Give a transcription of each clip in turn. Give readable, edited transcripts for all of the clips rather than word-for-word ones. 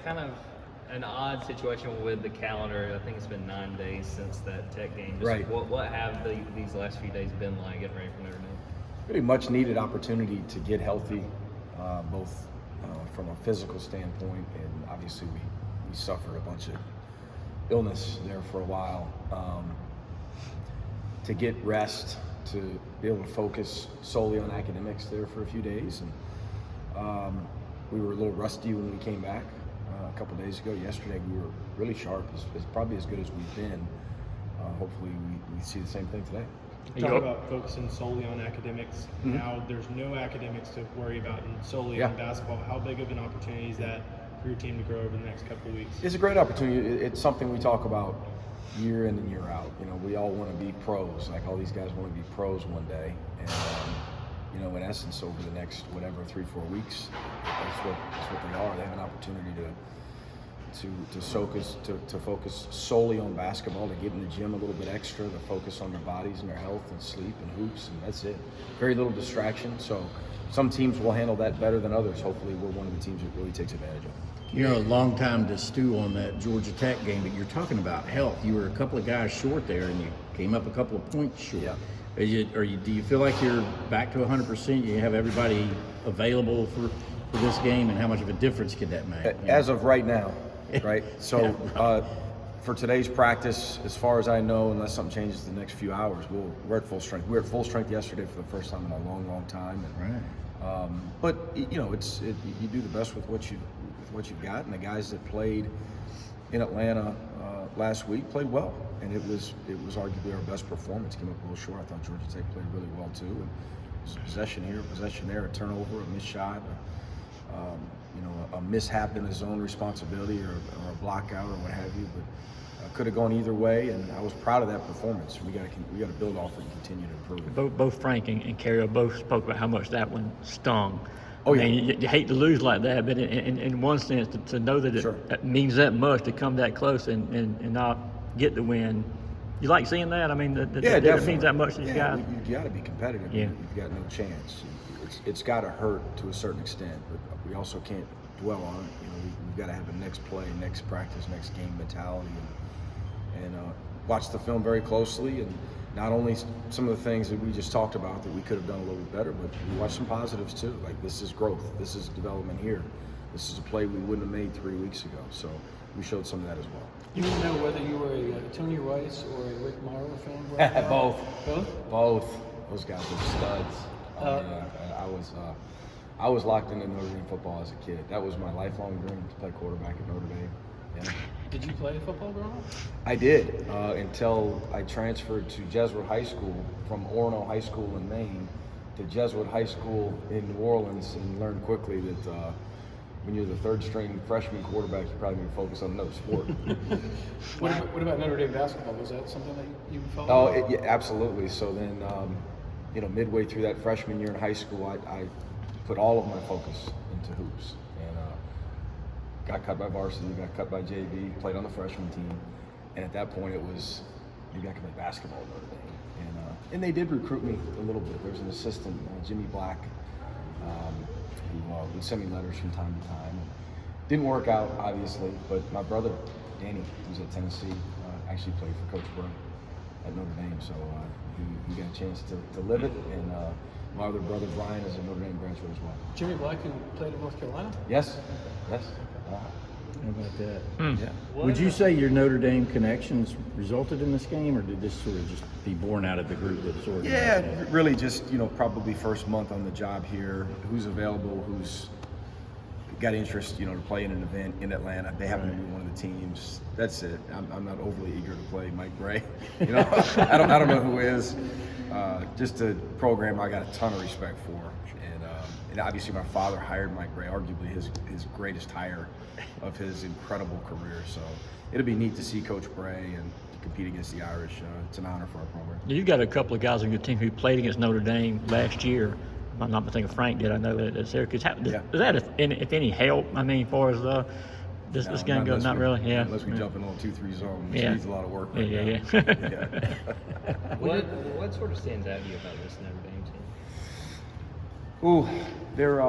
Kind of an odd situation with the calendar. I think it's been 9 days since that Tech game. Just Right. What have these last few days been like getting ready for Notre Dame? Really much needed opportunity to get healthy, both from a physical standpoint, and obviously we suffered a bunch of illness there for a while. To get rest, to be able to focus solely on academics there for a few days, and we were a little rusty when we came back a couple days ago. Yesterday we were really sharp, as probably as good as we've been. Hopefully we see the same thing today. You talk about focusing solely on academics. Mm-hmm. Now there's no academics to worry about and solely on basketball. How big of an opportunity is that for your team to grow over the next couple of weeks? It's a great opportunity. It's something we talk about year in and year out. You know, we all want to be pros. Like all these guys want to be pros one day. And you know, in essence, over the next 3-4 weeks, that's what they are. They have an opportunity to focus solely on basketball, to get in the gym a little bit extra, to focus on their bodies and their health and sleep and hoops, and that's it. Very little distraction. So some teams will handle that better than others. Hopefully we're one of the teams that really takes advantage of it. You know, a long time to stew on that Georgia Tech game, but you're talking about health. You were a couple of guys short there, and you came up a couple of points short. Yeah. Do you feel like you're back to 100%? You have everybody available for this game, and how much of a difference could that make? As of right now, right? So for today's practice, as far as I know, unless something changes the next few hours, we're at full strength. We were at full strength yesterday for the first time in a long time. And, Right. but you know, you do the best with what you've got, and the guys that played in Atlanta last week played well, and it was arguably our best performance. Came up a little short. I thought Georgia Tech played really well too. And it was a possession here, a possession there, a turnover, a missed shot, a mishap in his own responsibility, or a block out, or what have you. But could have gone either way, and I was proud of that performance. We got to build off it and continue to improve. Both Frank and Carrie both spoke about how much that one stung. Oh, I mean, you hate to lose like that, but in one sense, to know that it means that much, to come that close and not get the win. You like seeing that? I mean, that it means that much to you guys. You got to be competitive. Yeah. You've got no chance. It's got to hurt to a certain extent, but we also can't dwell on it. You know, we've got to have a next play, next practice, next game mentality, and watch the film very closely, and not only some of the things that we just talked about that we could have done a little bit better, but we watch some positives too. Like, this is growth, this is development here. This is a play we wouldn't have made 3 weeks ago, so we showed some of that as well. You didn't know whether you were a Tony Rice or a Rick Morrow fan? Right? Both. Both? Those guys are studs. I was locked into Notre Dame football as a kid. That was my lifelong dream, to play quarterback at Notre Dame. Yeah. Did you play football growing up? I did, until I transferred to Jesuit High School from Orono High School in Maine to Jesuit High School in New Orleans, and learned quickly that when you're the third string freshman quarterback, you're probably going to focus on another sport. What about Notre Dame basketball? Was that something that you followed? Yeah, absolutely. So then, midway through that freshman year in high school, I put all of my focus into hoops, and got cut by varsity, got cut by JV, played on the freshman team, and at that point it was, maybe I could play basketball at Notre Dame. And they did recruit me a little bit. There was an assistant, Jimmy Black, who would send me letters from time to time. Didn't work out, obviously, but my brother, Danny, who's at Tennessee, actually played for Coach Bray at Notre Dame, so he got a chance to live it, and my other brother, Brian, is a Notre Dame graduate as well. Jimmy Black, who played in North Carolina? Yes. How about that? Yeah. Would you say your Notre Dame connections resulted in this game, or did this sort of just be born out of the group that sort of? Yeah, really just, probably first month on the job here, who's available, who's got interest, to play in an event in Atlanta. They happen to be one of the teams. That's it. I'm not overly eager to play Mike Gray. I don't know who is. Just a program I got a ton of respect for. And obviously my father hired Mike Gray, arguably his greatest hire of his incredible career. So it'll be neat to see Coach Bray and to compete against the Irish. It's an honor for our program. You've got a couple of guys on your team who played against Notre Dame last year. I'm not thinking Frank did. I know that at Syracuse. Does that, if any, help? I mean, as far as this game goes, not really. Yeah. Unless we jump in a little 2-3 zone, which Yeah. needs a lot of work. Yeah. What sort of stands out to you about this Notre Dame team? Ooh, they're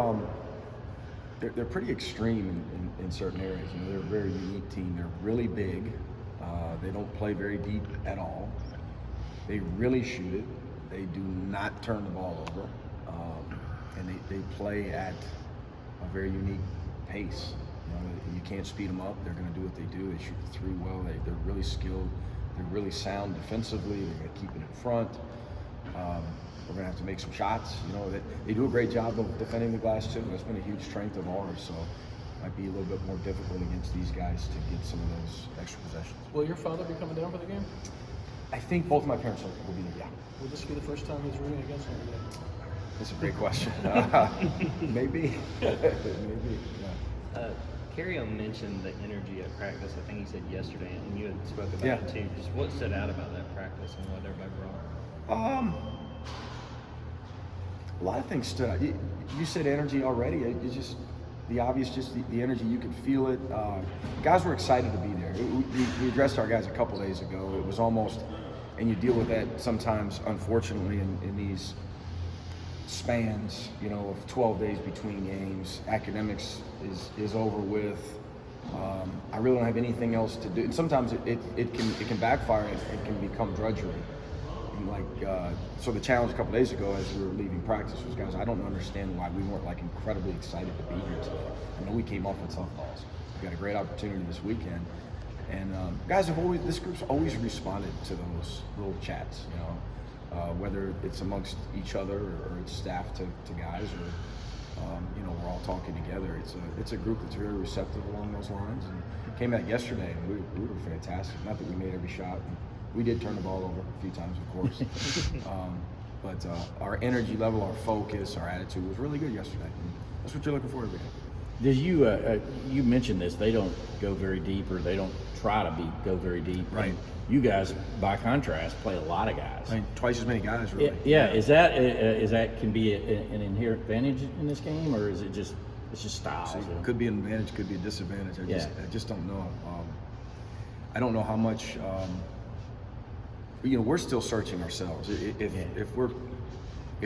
they're pretty extreme in certain areas. You know, they're a very unique team. They're really big. They don't play very deep at all. They really shoot it. They do not turn the ball over, and they play at a very unique pace. You know, you can't speed them up. They're going to do what they do. They shoot the three well. They're really skilled. They're really sound defensively. They're going to keep it in front. We're going to have to make some shots. You know, they do a great job of defending the glass too. That's been a huge strength of ours. So it might be a little bit more difficult against these guys to get some of those extra possessions. Will your father be coming down for the game? I think both my parents will be there. Yeah. Will this be the first time he's rooting against Notre Dame? That's a great question. Maybe. Maybe. Yeah. Carrio mentioned the energy at practice. I think he said yesterday, and you had spoke about it too. Just what stood out about that practice and what everybody brought? A lot of things stood out. You said energy already. It's just the obvious, just the energy. You could feel it. Guys were excited to be there. We addressed our guys a couple days ago. It was almost, and you deal with that sometimes, unfortunately, in these spans, you know, of 12 days between games. Academics is over with. I really don't have anything else to do. And sometimes it can backfire. It can become drudgery. And so the challenge a couple days ago as we were leaving practice was, guys, I don't understand why we weren't incredibly excited to be here today. I know we came off with tough balls. We got a great opportunity this weekend. And guys this group's always responded to those little chats, you know. Whether it's amongst each other or it's staff to guys, or you know, we're all talking together. It's a group that's very receptive along those lines. And came back yesterday, and we were fantastic. Not that we made every shot. We did turn the ball over a few times, of course. But our energy level, our focus, our attitude was really good yesterday. And that's what you're looking for every day. Did you mentioned this? They don't go very deep, or they don't try to go very deep. Right. And you guys, by contrast, play a lot of guys. I mean, twice as many guys, really. Yeah. Is that can be an inherent advantage in this game, or is it just style? So it could be an advantage, could be a disadvantage. I just don't know. I don't know how much. You know, we're still searching ourselves. If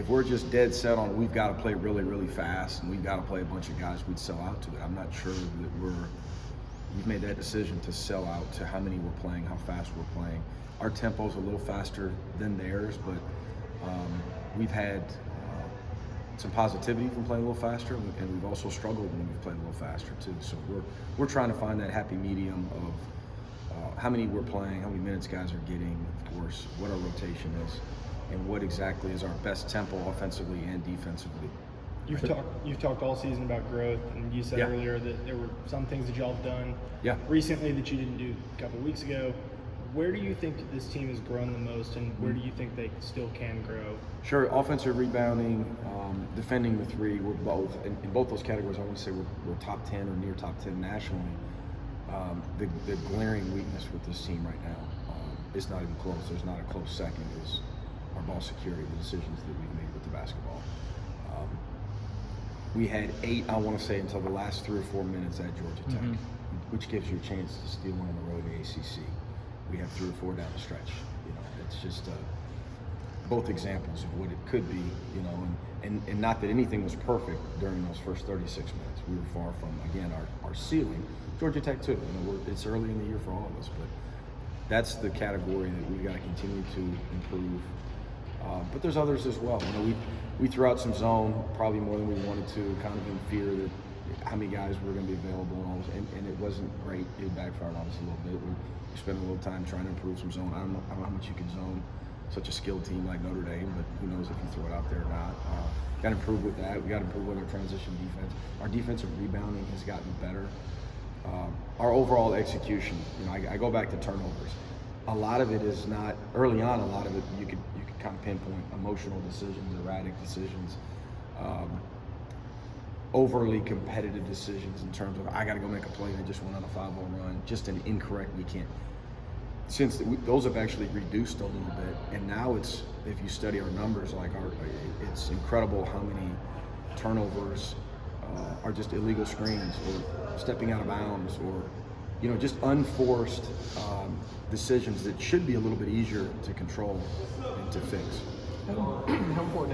we're just dead set on we've got to play really, really fast and we've got to play a bunch of guys, we'd sell out to it. I'm not sure that we've made that decision to sell out to how many we're playing, how fast we're playing. Our tempo's a little faster than theirs, but we've had some positivity from playing a little faster, and we've also struggled when we've played a little faster too. So we're trying to find that happy medium of how many we're playing, how many minutes guys are getting, of course, what our rotation is, and what exactly is our best tempo offensively and defensively. You've talked all season about growth, and you said earlier that there were some things that y'all have done recently that you didn't do a couple weeks ago. Where do you think that this team has grown the most, and where do you think they still can grow? Sure, offensive rebounding, defending the three, we're both, in both those categories, I want to say we're top 10 or near top 10 nationally. The glaring weakness with this team right now is not even close. There's not a close second, is our ball security, the decisions that we've made with the basketball. We had 8, I want to say, until the last 3 or 4 minutes at Georgia Tech, which gives you a chance to steal one on the road in the ACC. We have 3 or 4 down the stretch. You know, it's just both examples of what it could be. You know, and not that anything was perfect during those first 36 minutes. We were far from, again, our ceiling. Georgia Tech too. You know, it's early in the year for all of us, but that's the category that we've got to continue to improve. But there's others as well. You know, we threw out some zone, probably more than we wanted to, kind of in fear that how many guys were going to be available and all this, and it wasn't great. It backfired on us a little bit. We spent a little time trying to improve some zone. I don't know how much you can zone such a skilled team like Notre Dame, but who knows if you throw it out there or not. Got to improve with that. We got to improve with our transition defense. Our defensive rebounding has gotten better. Our overall execution, you know, I go back to turnovers. A lot of it is not early on. A lot of it you could kind of pinpoint emotional decisions, erratic decisions, overly competitive decisions in terms of I got to go make a play and I just went on a 5-0 run, just an incorrect. We can't. Since those have actually reduced a little bit, and now it's, if you study our numbers, it's incredible how many turnovers are just illegal screens or stepping out of bounds or, you know, just unforced decisions that should be a little bit easier to control and to fix. How important